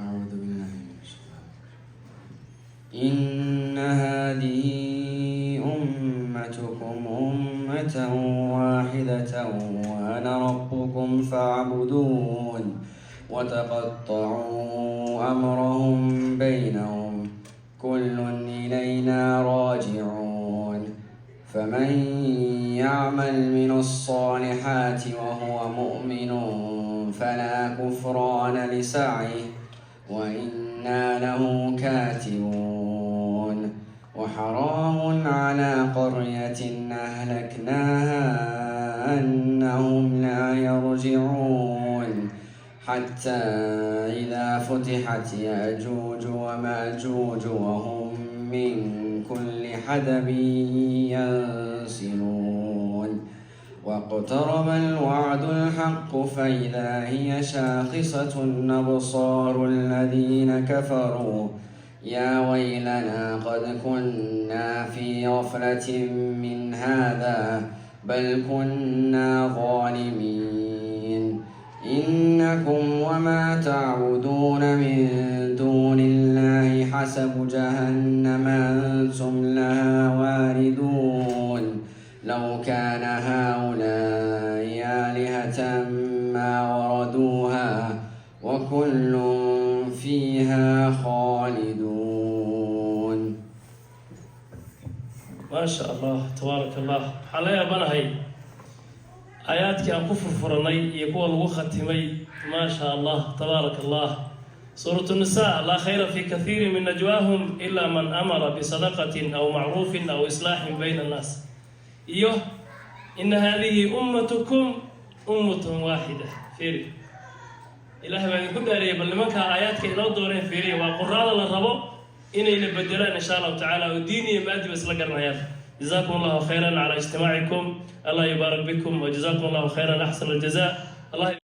أعوذ بالله من الشيطان. إن هذه أمتكم أمة واحدة وأنا ربكم فاعبدون وتقطعوا أمرهم بينهم كل إلينا راجعون فمن يعمل من الصالحات وهو مؤمن فلا كفران لسعيه وإنا له كاتبون وحرام على قرية أهلكناها أنهم لا يرجعون حتى إذا فتحت يأجوج ومأجوج وهم من كل حدب ينسلون واقترب الوعد الحق فإذا هي شاخصة أبصار الذين كفروا يا ويلنا قد كنا في غفلة من هذا بل كنا ظالمين إنكم وما تعبدون من دون الله حسب جهنم أنتم لها واردون لو كان هؤلاء آلهة ما وردوها وكل فيها خالدون. ما شاء الله تبارك الله. حاليا بنهي آياتك أن كفر فرني يكون وختمي ما شاء الله تبارك الله. سورة النساء لا خير في كثير من نجواهم إلا من أمر بصدقة أو معروف أو إصلاح بين الناس. إن هذه أمتكم أمة واحدة. فيري إلهي ما يقول لي بل لمنك آياتك إلى الدورين فيري وقرآن الله ربو إني نبدلها إن شاء الله تعالى وديني مادي بس لقرنا يا جزاكم الله خيرا على اجتماعكم. الله يبارك بكم وجزاكم الله خيرا أحسن الجزاء. الله